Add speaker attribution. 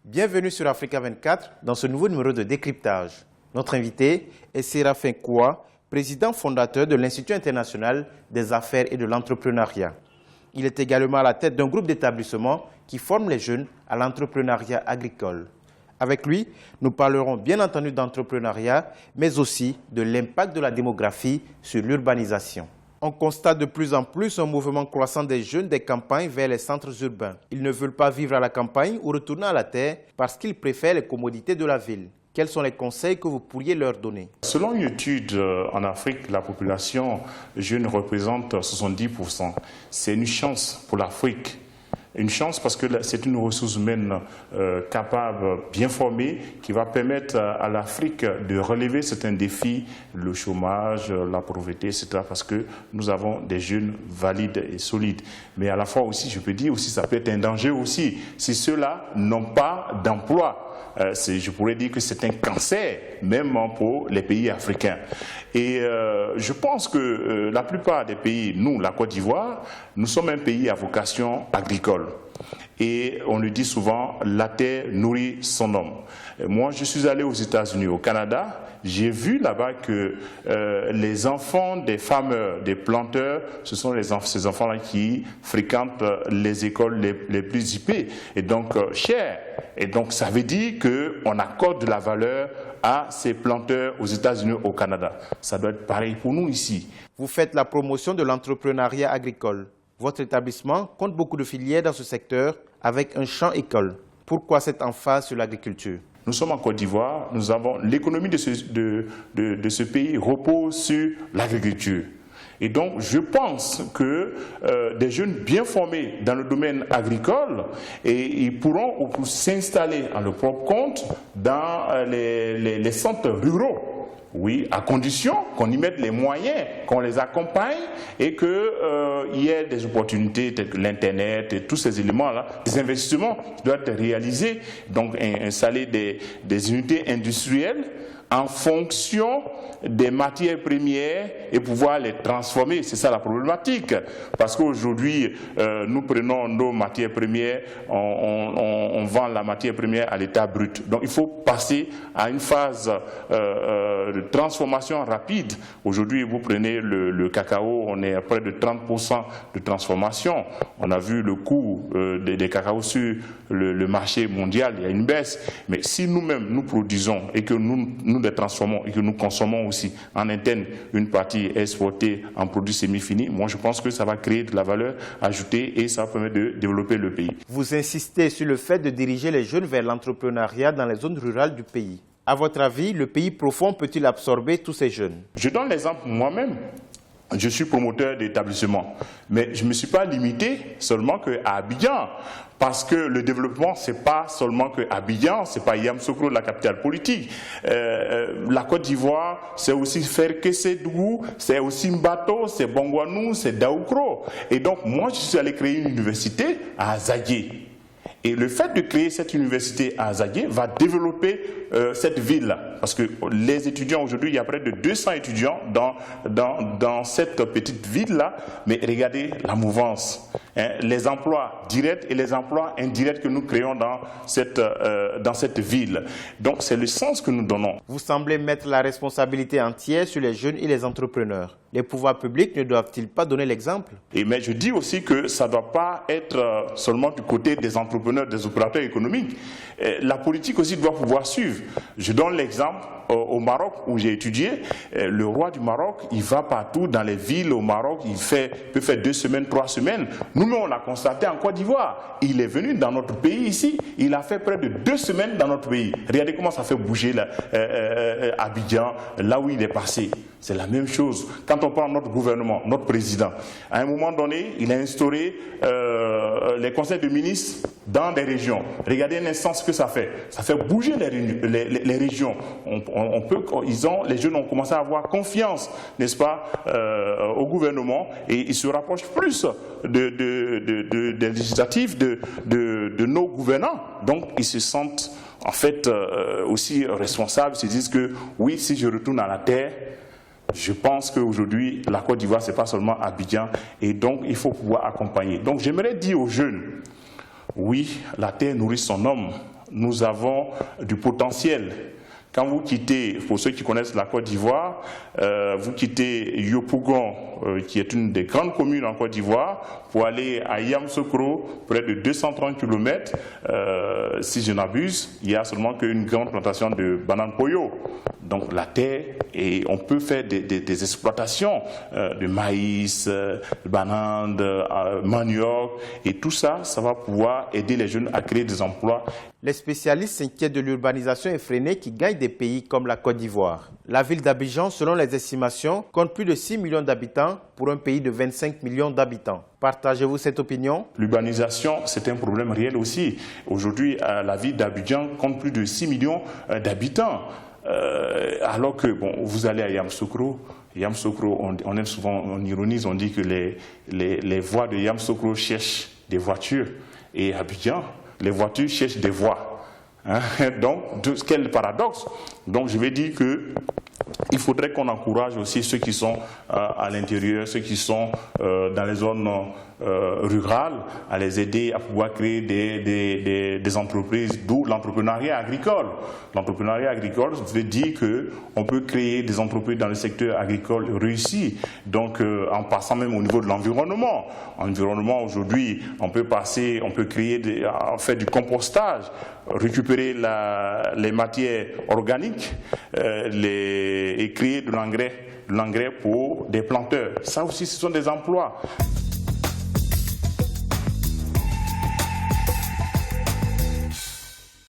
Speaker 1: Bienvenue sur Africa 24 dans ce nouveau numéro de décryptage. Notre invité est Séraphin Kouwa, président fondateur de l'Institut international des affaires et de l'entrepreneuriat. Il est également à la tête d'un groupe d'établissements qui forme les jeunes à l'entrepreneuriat agricole. Avec lui, nous parlerons bien entendu d'entrepreneuriat, mais aussi de l'impact de la démographie sur l'urbanisation. On constate de plus en plus un mouvement croissant des jeunes des campagnes vers les centres urbains. Ils ne veulent pas vivre à la campagne ou retourner à la terre parce qu'ils préfèrent les commodités de la ville. Quels sont les conseils que vous pourriez leur donner?
Speaker 2: Selon une étude en Afrique, la population jeune représente 70%. C'est une chance pour l'Afrique. Une chance parce que c'est une ressource humaine capable, bien formée, qui va permettre à l'Afrique de relever certains défis, le chômage, la pauvreté, etc. Parce que nous avons des jeunes valides et solides. Mais à la fois aussi, je peux dire aussi, ça peut être un danger aussi, si ceux-là n'ont pas d'emploi. Je pourrais dire que c'est un cancer, même pour les pays africains. Et je pense que la plupart des pays, nous, la Côte d'Ivoire, nous sommes un pays à vocation agricole. Et on le dit souvent, la terre nourrit son homme. Moi, je suis allé aux États-Unis, au Canada. J'ai vu là-bas que les enfants des farmers, des planteurs, ce sont ces enfants-là qui fréquentent les écoles les plus huppées et donc chères. Et donc ça veut dire qu'on accorde de la valeur à ces planteurs aux États-Unis, au Canada. Ça doit être pareil pour nous ici.
Speaker 1: Vous faites la promotion de l'entrepreneuriat agricole. Votre établissement compte beaucoup de filières dans ce secteur avec un champ école. Pourquoi cette emphase sur l'agriculture?
Speaker 2: Nous sommes en Côte d'Ivoire, nous avons l'économie de ce pays repose sur l'agriculture. Et donc, je pense que des jeunes bien formés dans le domaine agricole, ils pourront s'installer à leur propre compte dans les centres ruraux. Oui, à condition qu'on y mette les moyens, qu'on les accompagne et qu'il y ait des opportunités telles que l'Internet et tous ces éléments-là. Les investissements doivent être réalisés, donc installer des unités industrielles en fonction des matières premières et pouvoir les transformer. C'est ça la problématique. Parce qu'aujourd'hui, nous prenons nos matières premières, on vend la matière première à l'état brut. Donc il faut passer à une phase de transformation rapide. Aujourd'hui, vous prenez le cacao, on est à près de 30% de transformation. On a vu le coût des cacao sur le marché mondial, il y a une baisse. Mais si nous-mêmes, nous produisons et que nous les transformons et que nous consommons aussi en interne, une partie est exportée en produits semi-finis, moi je pense que ça va créer de la valeur ajoutée et ça va permettre de développer le pays.
Speaker 1: Vous insistez sur le fait de diriger les jeunes vers l'entrepreneuriat dans les zones rurales du pays. À votre avis, le pays profond peut-il absorber tous ces jeunes?
Speaker 2: Je donne l'exemple moi-même. Je suis promoteur d'établissement, mais je ne me suis pas limité seulement qu'à Abidjan, parce que le développement, ce n'est pas seulement qu'à Abidjan, ce n'est pas Yamoussoukro, la capitale politique. La Côte d'Ivoire, c'est aussi Ferkessédougou, c'est aussi Mbato, c'est Bongwanou, c'est Daoukro. Et donc, moi, je suis allé créer une université à Azadie. Et le fait de créer cette université à Azadie va développer cette ville-là. Parce que les étudiants, aujourd'hui, il y a près de 200 étudiants dans cette petite ville-là. Mais regardez la mouvance, hein, les emplois directs et les emplois indirects que nous créons dans cette ville. Donc c'est le sens que nous donnons.
Speaker 1: Vous semblez mettre la responsabilité entière sur les jeunes et les entrepreneurs. Les pouvoirs publics ne doivent-ils pas donner l'exemple?
Speaker 2: Mais je dis aussi que ça ne doit pas être seulement du côté des entrepreneurs, des opérateurs économiques. La politique aussi doit pouvoir suivre. Je donne l'exemple au Maroc où j'ai étudié. Le roi du Maroc, il va partout dans les villes au Maroc, il peut faire 2 semaines, 3 semaines. Nous-mêmes, on l'a constaté en Côte d'Ivoire. Il est venu dans notre pays ici, il a fait près de 2 semaines dans notre pays. Regardez comment ça fait bouger Abidjan, là où il est passé. C'est la même chose. Quand on prend notre gouvernement, notre président, à un moment donné, il a instauré les conseils de ministres dans des régions. Regardez un instant ce que ça fait. Ça fait bouger les régions. Les jeunes ont commencé à avoir confiance, n'est-ce pas, au gouvernement et ils se rapprochent plus des législatives de nos gouvernants. Donc ils se sentent en fait aussi responsables, ils se disent que oui, si je retourne à la terre, je pense qu'aujourd'hui, la Côte d'Ivoire, ce n'est pas seulement Abidjan, et donc il faut pouvoir accompagner. Donc j'aimerais dire aux jeunes, oui, la terre nourrit son homme, nous avons du potentiel. Quand vous quittez, pour ceux qui connaissent la Côte d'Ivoire, vous quittez Yopougon, qui est une des grandes communes en Côte d'Ivoire, pour aller à Yamoussoukro, près de 230 km, si je n'abuse, il y a seulement qu'une grande plantation de bananes Poyo. Donc la terre, et on peut faire des exploitations de maïs, de bananes, de manioc, et tout ça, ça va pouvoir aider les jeunes à créer des emplois.
Speaker 1: Les spécialistes s'inquiètent de l'urbanisation effrénée qui gagne des pays comme la Côte d'Ivoire. La ville d'Abidjan, selon les estimations, compte plus de 6 millions d'habitants pour un pays de 25 millions d'habitants. Partagez-vous cette opinion? L'urbanisation,
Speaker 2: c'est un problème réel aussi. Aujourd'hui, la ville d'Abidjan compte plus de 6 millions d'habitants. Alors que, bon, vous allez à Yamoussoukro, on aime souvent, on ironise, on dit que les voies de Yamoussoukro cherchent des voitures. Et à Abidjan, les voitures cherchent des voies. Hein? Donc, quel paradoxe. Donc, je vais dire qu'il faudrait qu'on encourage aussi ceux qui sont à l'intérieur, ceux qui sont dans les zones rurales, à les aider à pouvoir créer des entreprises, d'où l'entrepreneuriat agricole. L'entrepreneuriat agricole veut dire qu'on peut créer des entreprises dans le secteur agricole réussi, donc en passant même au niveau de l'environnement. Environnement, aujourd'hui, on peut créer, faire du compostage, récupérer les matières organiques et créer de l'engrais pour des planteurs. Ça aussi, ce sont des emplois.